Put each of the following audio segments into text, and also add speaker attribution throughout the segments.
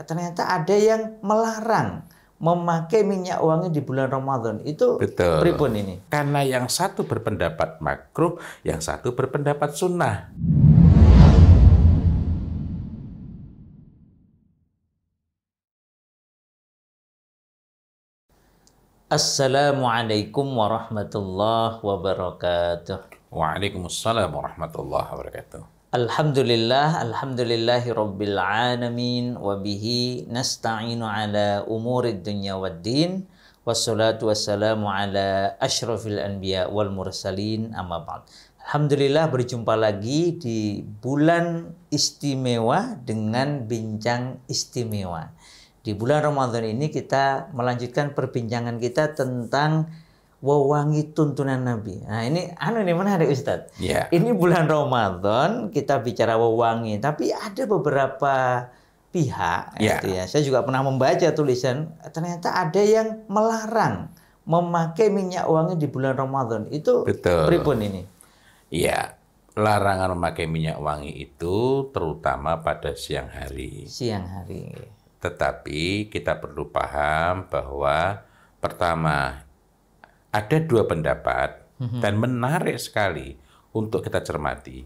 Speaker 1: ternyata ada yang melarang memakai minyak wangi di bulan Ramadan. Itu
Speaker 2: Betul.
Speaker 1: pripun ini?
Speaker 2: Karena yang satu berpendapat makruh, yang satu berpendapat sunnah.
Speaker 1: Assalamualaikum warahmatullahi wabarakatuh.
Speaker 2: Waalaikumsalam warahmatullahi wabarakatuh.
Speaker 1: Alhamdulillahi rabbil alamin wa bihi nasta'inu ala umurid dunya waddin wassalatu wassalamu ala asyrafil anbiya wal mursalin amma ba'd. Alhamdulillah berjumpa lagi di bulan istimewa dengan bincang istimewa. Di bulan Ramadan ini kita melanjutkan perbincangan kita tentang wewangi tuntunan Nabi. Nah ini menarik Ustadz.
Speaker 2: Yeah.
Speaker 1: Ini bulan Ramadan kita bicara wewangi, tapi ada beberapa pihak, gitu ya. Saya juga pernah membaca tulisan, ternyata ada yang melarang memakai minyak wangi di bulan Ramadan. Itu pripun ini?
Speaker 2: Iya, larangan memakai minyak wangi itu terutama pada siang hari.
Speaker 1: Siang hari.
Speaker 2: Tetapi kita perlu paham bahwa pertama, ada dua pendapat dan menarik sekali untuk kita cermati.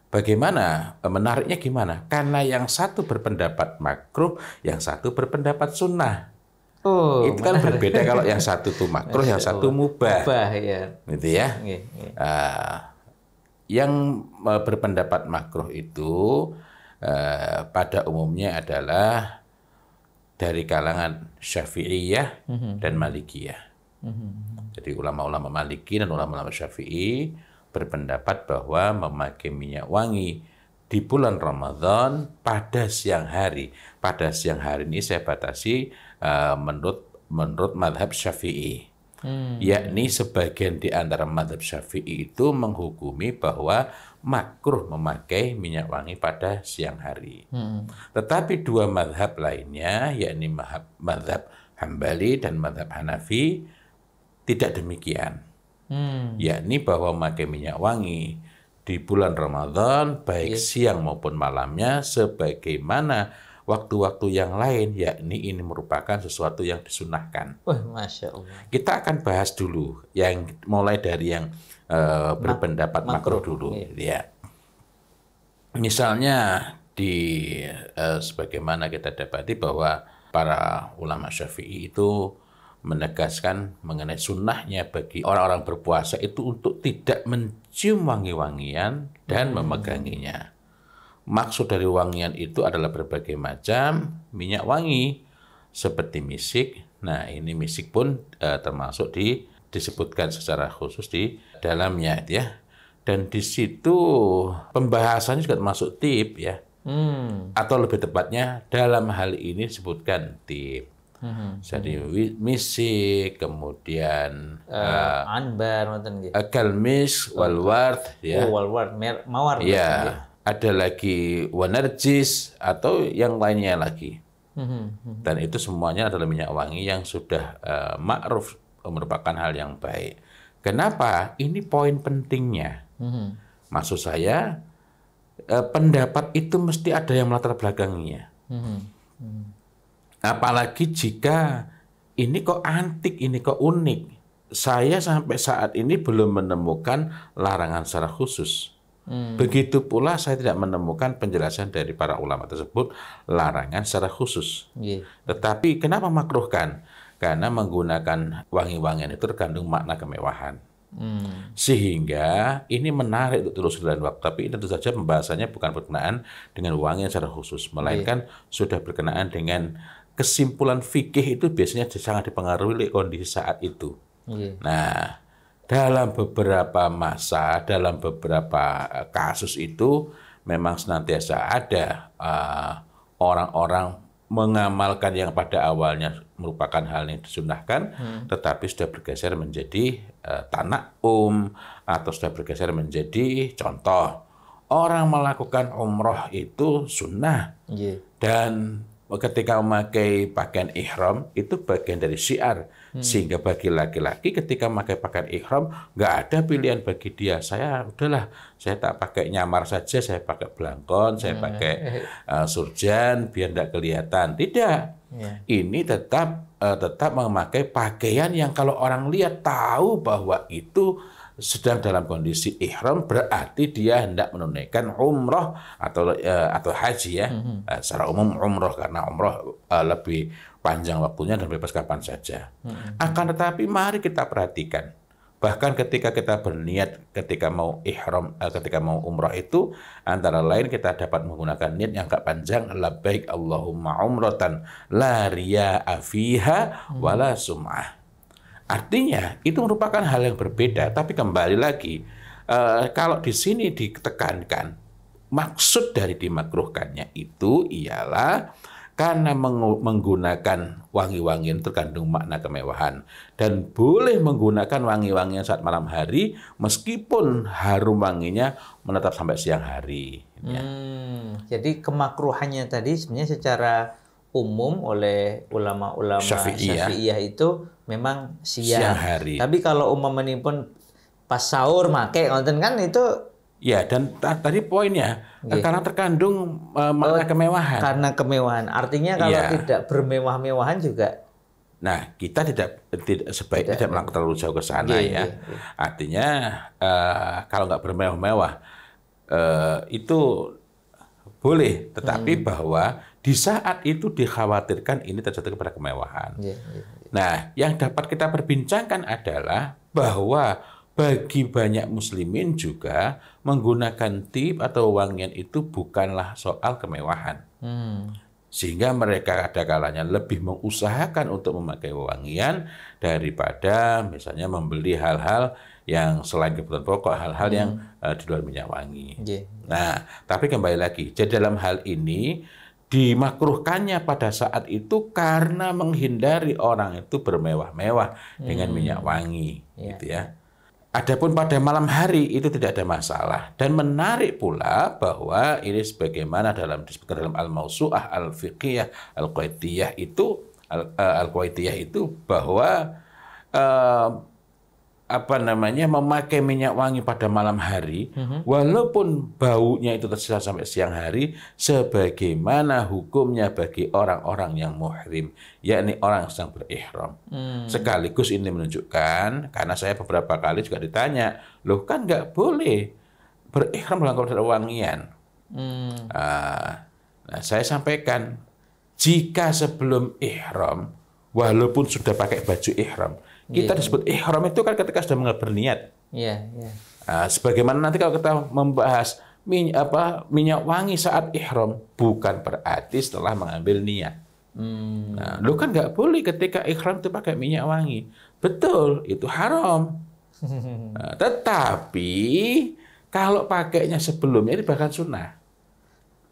Speaker 2: Bagaimana? Menariknya gimana? Karena yang satu berpendapat makruh, yang satu berpendapat sunnah.
Speaker 1: Oh,
Speaker 2: itu kan berbeda kalau yang satu itu makruh, yang satu mubah.
Speaker 1: Mubah, ya.
Speaker 2: Gitu ya. Yang berpendapat makruh itu pada umumnya adalah dari kalangan Syafi'iyah dan Malikiyah. Jadi ulama-ulama Maliki dan ulama-ulama Syafi'i berpendapat bahwa memakai minyak wangi di bulan Ramadan pada siang hari. Pada siang hari ini saya batasi menurut mazhab Syafi'i. Yakni sebagian di antara mazhab Syafi'i itu menghukumi bahwa makruh memakai minyak wangi pada siang hari. Tetapi dua mazhab lainnya, yakni mazhab Hambali dan mazhab Hanafi, tidak demikian. Yakni bahwa memakai minyak wangi di bulan Ramadan, baik siang maupun malamnya, sebagaimana waktu-waktu yang lain, yakni ini merupakan sesuatu yang disunahkan.
Speaker 1: Masya Allah.
Speaker 2: Kita akan bahas dulu, yang mulai dari yang berpendapat makruh dulu. Ya. Misalnya sebagaimana kita dapati bahwa para ulama Syafi'i itu menegaskan mengenai sunnahnya bagi orang-orang berpuasa itu untuk tidak mencium wangi-wangian dan memeganginya. Maksud dari wangian itu adalah berbagai macam minyak wangi seperti misik. Nah, ini misik pun termasuk disebutkan secara khusus di dalamnya, ya. Dan di situ pembahasannya juga termasuk tip, ya. Atau lebih tepatnya dalam hal ini disebutkan tip. Jadi misik, kemudian
Speaker 1: anbar,
Speaker 2: kalmis, walward, ya.
Speaker 1: Walward, mawar.
Speaker 2: Ya, ada lagi wanarjis atau yang lainnya lagi. Dan itu semuanya adalah minyak wangi yang sudah ma'ruf, merupakan hal yang baik. Kenapa? Ini poin pentingnya. Maksud saya, pendapat itu mesti ada yang melatar belakanginya. Apalagi jika ini kok antik, ini kok unik. Saya sampai saat ini belum menemukan larangan secara khusus. Begitu pula saya tidak menemukan penjelasan dari para ulama tersebut larangan secara khusus. Tetapi kenapa makruhkan? Karena menggunakan wangi-wangian itu terkandung makna kemewahan. Sehingga ini menarik untuk terus dalam waktu. Tapi tentu saja pembahasannya bukan berkenaan dengan wangian secara khusus, melainkan sudah berkenaan dengan kesimpulan fikih itu biasanya sangat dipengaruhi oleh kondisi saat itu. Nah, dalam beberapa masa, dalam beberapa kasus itu memang senantiasa ada orang-orang mengamalkan yang pada awalnya merupakan hal yang disunahkan, tetapi sudah bergeser menjadi tana'um atau sudah bergeser menjadi contoh. Orang melakukan umroh itu sunnah dan ketika memakai pakaian ihram itu bagian dari syiar. Sehingga bagi laki-laki ketika memakai pakaian ihram nggak ada pilihan bagi dia. Saya udahlah, saya tak pakai nyamar saja, saya pakai belangkon, saya pakai surjan biar nggak kelihatan. Tidak. Ini tetap memakai pakaian yang kalau orang lihat tahu bahwa itu sedang dalam kondisi ihram, berarti dia hendak menunaikan umroh atau haji ya. Secara umum umroh, karena umroh lebih panjang waktunya dan bebas kapan saja. Akan tetapi mari kita perhatikan, bahkan ketika kita berniat ketika mau ihram, ketika mau umroh itu antara lain kita dapat menggunakan niat yang agak panjang, labbaik Allahumma umratan la riya'a fiha wala sum'ah. Artinya itu merupakan hal yang berbeda, tapi kembali lagi kalau di sini ditekankan maksud dari dimakruhkannya itu ialah karena menggunakan wangi-wangian terkandung makna kemewahan dan boleh menggunakan wangi-wangian saat malam hari meskipun harum wanginya menetap sampai siang hari.
Speaker 1: Jadi kemakruhannya tadi sebenarnya secara umum oleh ulama-ulama Syafi'iyah itu memang siang hari. Tapi kalau umumnya pun pas sahur make konten kan itu
Speaker 2: ya, dan tadi poinnya karena terkandung makna kemewahan. Karena
Speaker 1: kemewahan. Artinya kalau tidak bermewah-mewahan juga.
Speaker 2: Nah, kita tidak sebaiknya tidak melangkah terlalu jauh ke sana ya. Artinya kalau nggak bermewah-mewah itu boleh, tetapi bahwa di saat itu dikhawatirkan ini terjadi kepada kemewahan. Nah, yang dapat kita perbincangkan adalah bahwa bagi banyak muslimin juga menggunakan tib atau wangian itu bukanlah soal kemewahan. Sehingga mereka ada kalanya lebih mengusahakan untuk memakai wangian daripada misalnya membeli hal-hal yang selain kebutuhan pokok, hal-hal yang di luar minyak wangi. Nah, tapi kembali lagi, jadi dalam hal ini dimakruhkannya pada saat itu karena menghindari orang itu bermewah-mewah dengan minyak wangi, gitu ya. Adapun pada malam hari itu tidak ada masalah, dan menarik pula bahwa ini sebagaimana disebutkan dalam Al-Mawsu'ah Al-Fiqhiyah Al-Qaitiyah itu bahwa memakai minyak wangi pada malam hari walaupun baunya itu tersisa sampai siang hari sebagaimana hukumnya bagi orang-orang yang muhrim, yakni orang yang sedang berihram. Sekaligus ini menunjukkan, karena saya beberapa kali juga ditanya, loh kan nggak boleh berihram dalam kondisi wangian. Nah, saya sampaikan, jika sebelum ihram walaupun sudah pakai baju ihram, kita disebut ihram itu kan ketika sudah berniat. Sebagaimana nanti kalau kita membahas minyak wangi saat ihram, bukan berarti setelah mengambil niat. Nah, lu kan nggak boleh ketika ihram itu pakai minyak wangi. Betul, itu haram. Tetapi kalau pakainya sebelumnya itu bahkan sunnah.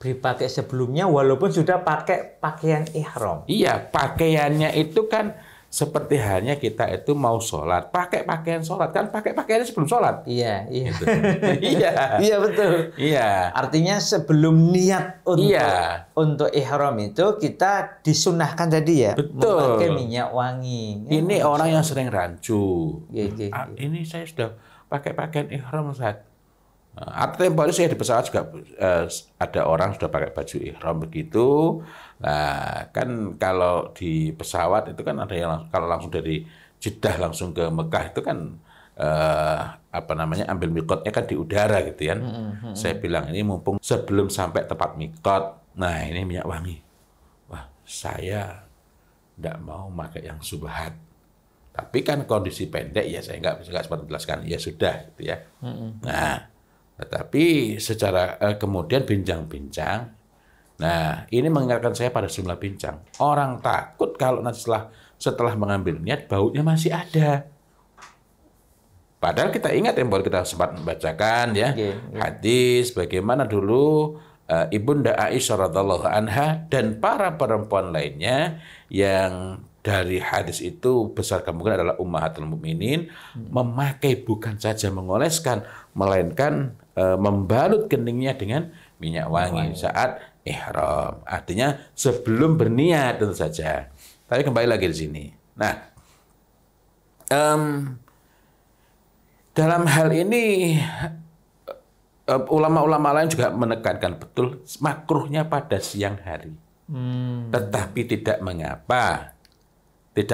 Speaker 1: Dipakai sebelumnya walaupun sudah pakai pakaian ihram.
Speaker 2: Iya, pakaiannya itu kan seperti halnya kita itu mau sholat, pakai pakaian sholat, kan pakai pakaiannya sebelum sholat.
Speaker 1: Iya.
Speaker 2: Gitu. Iya.
Speaker 1: Iya, betul.
Speaker 2: Iya.
Speaker 1: Artinya sebelum niat untuk ihram itu kita disunahkan tadi ya,
Speaker 2: betul,
Speaker 1: memakai minyak wangi.
Speaker 2: Ini orang yang sering rancu. Ini saya sudah pakai pakaian ihram, Ustaz. Atau tempo itu saya di pesawat juga ada orang sudah pakai baju ihram begitu. Nah, kan kalau di pesawat itu kan ada yang kalau langsung dari Jeddah langsung ke Mekah itu kan ambil mikotnya kan di udara gitu kan. Saya bilang ini mumpung sebelum sampai tempat mikot. Nah, ini minyak wangi. Wah, saya tidak mau pakai yang subhat. Tapi kan kondisi pendek ya saya nggak sempat menjelaskan. Ya sudah gitu ya. Nah, tetapi secara kemudian bincang-bincang, nah ini mengingatkan saya pada jumlah bincang. Orang takut kalau nanti setelah mengambil niat baunya masih ada. Padahal kita ingat yang baru kita sempat membacakan ya hadis bagaimana dulu Ibunda Aisyah radhiallahu anha dan para perempuan lainnya yang dari hadis itu besar kemungkinan adalah ummahatul mukminin memakai bukan saja mengoleskan melainkan membalut keningnya dengan minyak wangi saat ihram. Artinya sebelum berniat tentu saja. Tapi kembali lagi di sini. Nah, dalam hal ini ulama-ulama lain juga menekankan betul makruhnya pada siang hari. Tetapi tidak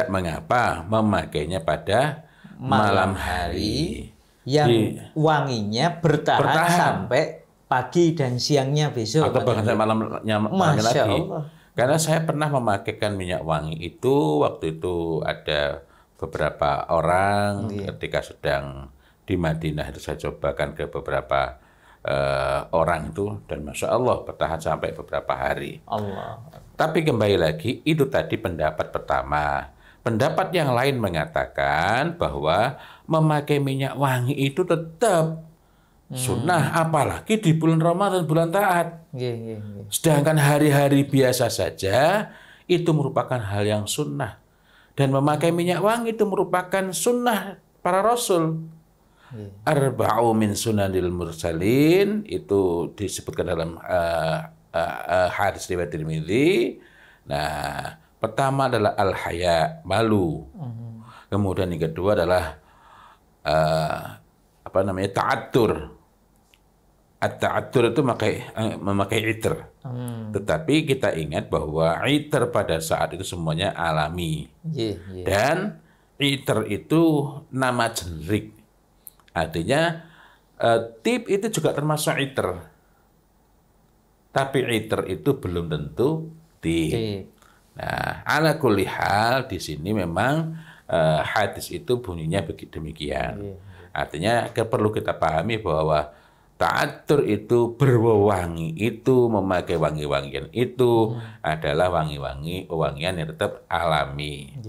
Speaker 2: mengapa memakainya pada malam hari.
Speaker 1: Yang wanginya bertahan sampai pagi dan siangnya besok.
Speaker 2: Atau bahkan sampai malamnya
Speaker 1: Masya
Speaker 2: lagi.
Speaker 1: Allah.
Speaker 2: Karena saya pernah memakaikan minyak wangi itu, waktu itu ada beberapa orang ketika sedang di Madinah itu saya cobakan ke beberapa orang itu, dan Masya Allah bertahan sampai beberapa hari.
Speaker 1: Allah.
Speaker 2: Tapi kembali lagi, itu tadi pendapat pertama. Pendapat yang lain mengatakan bahwa memakai minyak wangi itu tetap sunnah, apalagi di bulan Ramadan, bulan taat. Sedangkan hari-hari biasa saja itu merupakan hal yang sunnah. Dan memakai minyak wangi itu merupakan sunnah para rasul. Arba'u min sunanil mursalin, itu disebutkan dalam hadis riwayat Tirmidzi. Nah, pertama adalah al-haya, malu. Kemudian yang kedua adalah ta'attur. At-ta'attur itu memakai itar. Tetapi kita ingat bahwa itar pada saat itu semuanya alami. Dan itar itu nama generik. Artinya tip itu juga termasuk itar. Tapi itar itu belum tentu tip. Nah, ala kulli hal di sini memang hadis itu bunyinya begitu demikian. Artinya perlu kita pahami bahwa ta'attur itu berwewangi, itu memakai wangi-wangian itu adalah wangian yang tetap alami.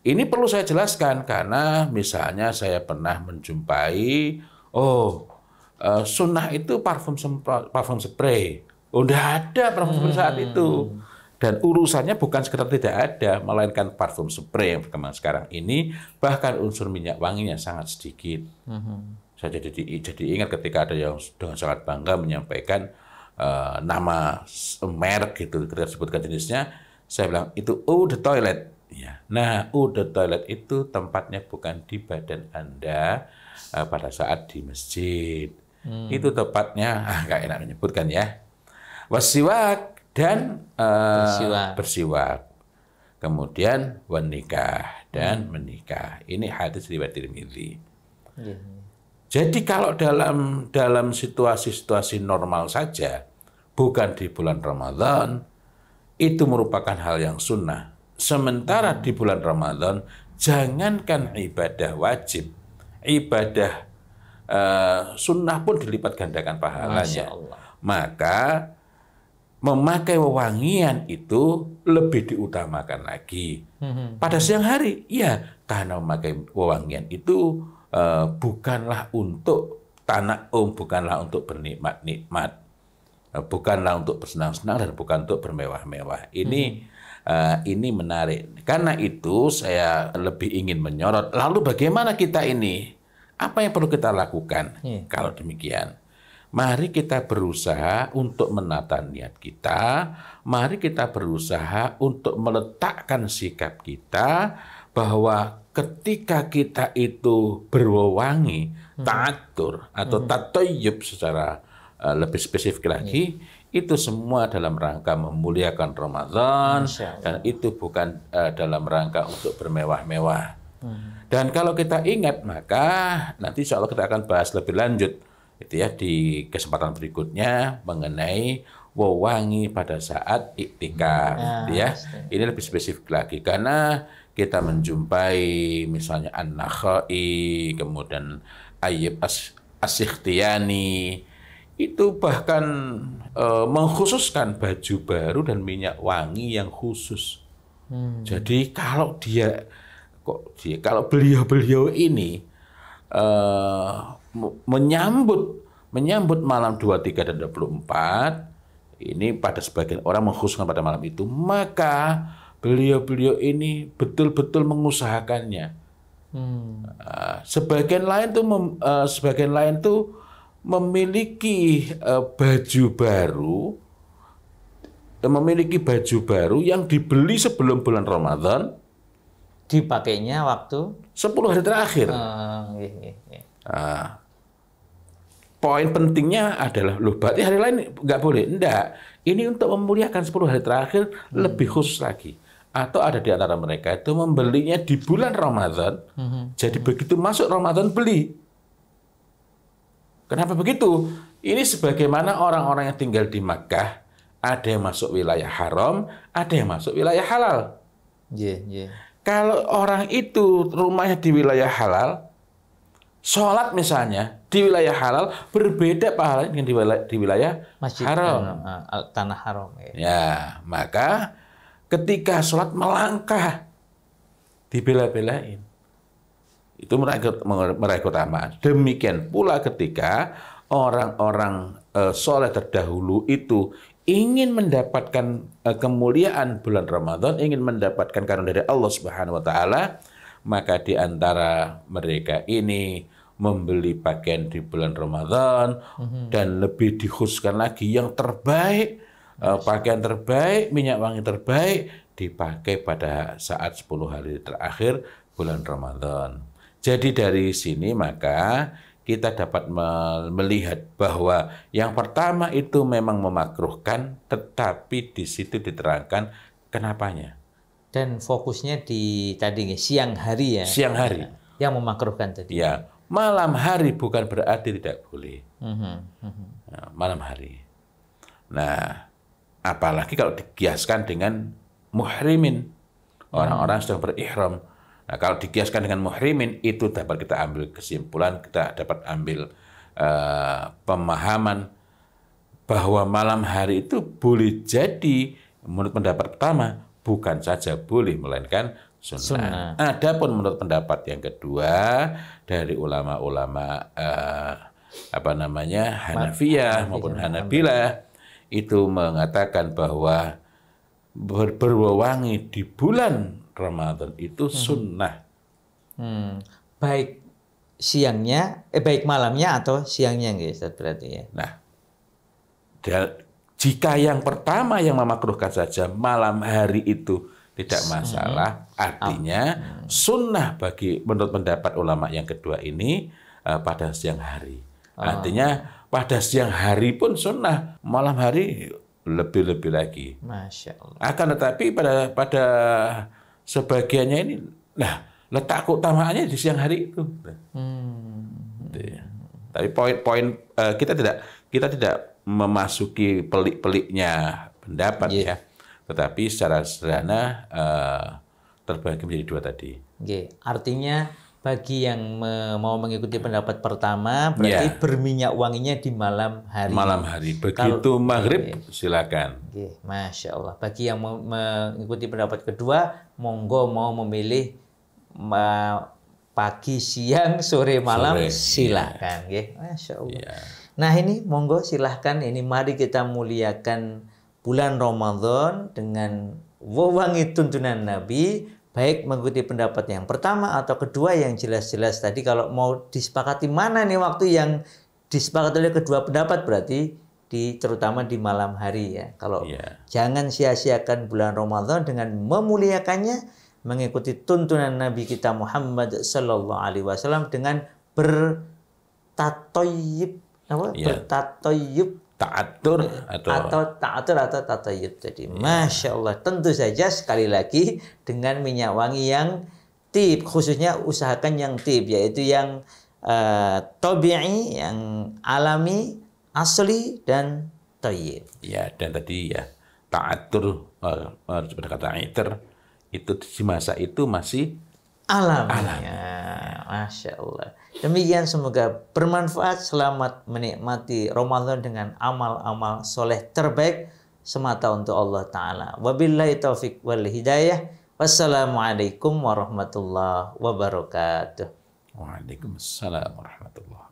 Speaker 2: Ini perlu saya jelaskan karena misalnya saya pernah menjumpai sunnah itu parfum spray. Udah ada parfum spray saat itu. Dan urusannya bukan sekedar tidak ada, melainkan parfum spray yang berkembang sekarang ini, bahkan unsur minyak wanginya sangat sedikit. Saya jadi ingat ketika ada yang dengan sangat bangga menyampaikan nama merek gitu, ketika disebutkan jenisnya, saya bilang itu eau de toilet. Ya. Nah, eau de toilet itu tempatnya bukan di badan Anda pada saat di masjid. Itu tempatnya, nggak enak menyebutkan ya. Wasiwak dan bersiwak. Kemudian wanikah dan menikah. Ini hadis riwayat Tirmidzi. Jadi kalau dalam situasi-situasi normal saja, bukan di bulan Ramadan, itu merupakan hal yang sunnah. Sementara di bulan Ramadan, jangankan ibadah wajib, ibadah sunnah pun dilipat gandakan pahalanya. Maka memakai wewangian itu lebih diutamakan lagi. Pada siang hari, ya, karena memakai wewangian itu bukanlah untuk tana'um, bukanlah untuk bernikmat-nikmat, bukanlah untuk bersenang-senang, dan bukan untuk bermewah-mewah. Ini menarik. Karena itu saya lebih ingin menyorot. Lalu bagaimana kita ini? Apa yang perlu kita lakukan? Kalau demikian, mari kita berusaha untuk menata niat kita. Mari kita berusaha untuk meletakkan sikap kita bahwa ketika kita itu berwewangi, ta'attur atau tatayyub secara lebih spesifik lagi, itu semua dalam rangka memuliakan Ramadan, dan itu bukan dalam rangka untuk bermewah-mewah. Dan kalau kita ingat, maka nanti insya Allah kita akan bahas lebih lanjut itu ya di kesempatan berikutnya mengenai wewangi pada saat iktikaf, ya. Ini lebih spesifik lagi karena kita menjumpai misalnya An-Nakhai, kemudian Ayyub As-Sikhtiyani, itu bahkan mengkhususkan baju baru dan minyak wangi yang khusus. Jadi kalau beliau ini menyambut malam 23 dan 24, ini pada sebagian orang mengkhususkan pada malam itu, maka beliau ini betul-betul mengusahakannya. Sebagian lain tuh memiliki baju baru yang dibeli sebelum bulan Ramadan,
Speaker 1: dipakainya waktu
Speaker 2: 10 hari terakhir. Nah, poin pentingnya adalah, loh berarti hari lain nggak boleh? Enggak. Ini untuk memuliakan 10 hari terakhir lebih khusus lagi. Atau ada di antara mereka itu membelinya di bulan Ramadan, jadi begitu masuk Ramadan beli. Kenapa begitu? Ini sebagaimana orang-orang yang tinggal di Makkah, ada yang masuk wilayah haram, ada yang masuk wilayah halal. Kalau orang itu rumahnya di wilayah halal, sholat misalnya di wilayah halal berbeda pahalanya dengan di wilayah
Speaker 1: Masjid
Speaker 2: haram.
Speaker 1: Tanah haram.
Speaker 2: Ya, maka ketika sholat melangkah dibela-belain, itu meraih keutamaan. Demikian pula ketika orang-orang soleh terdahulu itu ingin mendapatkan kemuliaan bulan Ramadan, ingin mendapatkan karunia dari Allah Subhanahu wa taala, maka di antara mereka ini membeli pakaian di bulan Ramadan dan lebih dikhususkan lagi yang terbaik, pakaian terbaik, minyak wangi terbaik dipakai pada saat 10 hari terakhir bulan Ramadan. Jadi dari sini maka kita dapat melihat bahwa yang pertama itu memang memakruhkan, tetapi di situ diterangkan kenapanya.
Speaker 1: Dan fokusnya di tadi siang hari ya.
Speaker 2: Siang hari.
Speaker 1: Yang memakruhkan tadi.
Speaker 2: Ya, malam hari bukan berarti tidak boleh. Nah, malam hari. Nah, apalagi kalau dikiaskan dengan muhrimin, orang-orang sedang berihram. Nah, kalau dikiaskan dengan muhrimin, itu dapat kita ambil kesimpulan, kita dapat ambil pemahaman bahwa malam hari itu boleh jadi, menurut pendapat pertama, bukan saja boleh, melainkan sunnah. Adapun menurut pendapat yang kedua, dari ulama-ulama Hanafiyah maupun Hanabilah, itu mengatakan bahwa berwangi di bulan Ramadan itu sunnah.
Speaker 1: Baik siangnya, baik malamnya atau siangnya, Ustaz, berarti ya.
Speaker 2: Nah, jika yang pertama yang memakruhkan saja malam hari itu tidak masalah, artinya sunnah bagi menurut pendapat ulama yang kedua ini pada siang hari. Artinya pada siang hari pun sunnah, malam hari lebih-lebih lagi.
Speaker 1: Masya Allah.
Speaker 2: Akan tetapi pada sebagiannya ini, letak keutamaannya di siang hari itu. Tapi poin kita tidak memasuki pelik-peliknya pendapat ya, tetapi secara sederhana terbagi menjadi dua tadi.
Speaker 1: Artinya bagi yang mau mengikuti pendapat pertama berarti berminyak wanginya di malam hari.
Speaker 2: Malam hari. Begitu maghrib silakan.
Speaker 1: Masya Allah. Bagi yang mau mengikuti pendapat kedua, monggo mau memilih pagi, siang, sore, malam, silakan. Masya Allah. Nah ini monggo silahkan, ini mari kita muliakan bulan Ramadan dengan wewangi tuntunan Nabi, baik mengikuti pendapat yang pertama atau kedua yang jelas-jelas tadi. Kalau mau disepakati mana nih waktu yang disepakati oleh kedua pendapat, berarti terutama di malam hari ya. Kalau jangan sia-siakan bulan Ramadan dengan memuliakannya, mengikuti tuntunan Nabi kita Muhammad Sallallahu Alaihi Wasallam dengan bertatoyib, bertatoyib,
Speaker 2: ta'atur
Speaker 1: atau tatoyib. Jadi Masya Allah, tentu saja sekali lagi dengan minyak wangi yang tib, khususnya usahakan yang tib, yaitu yang tabi'i, yang alami, asli dan thayyib.
Speaker 2: Ya, dan tadi ya ta'atur seperti kata itir itu di masa itu masih
Speaker 1: alami. Masya Allah. Demikian, semoga bermanfaat. Selamat menikmati Ramadan dengan amal-amal soleh terbaik semata untuk Allah Ta'ala. Wabillahi taufiq wal hidayah. Wassalamualaikum warahmatullahi wabarakatuh.
Speaker 2: Waalaikumsalam warahmatullahi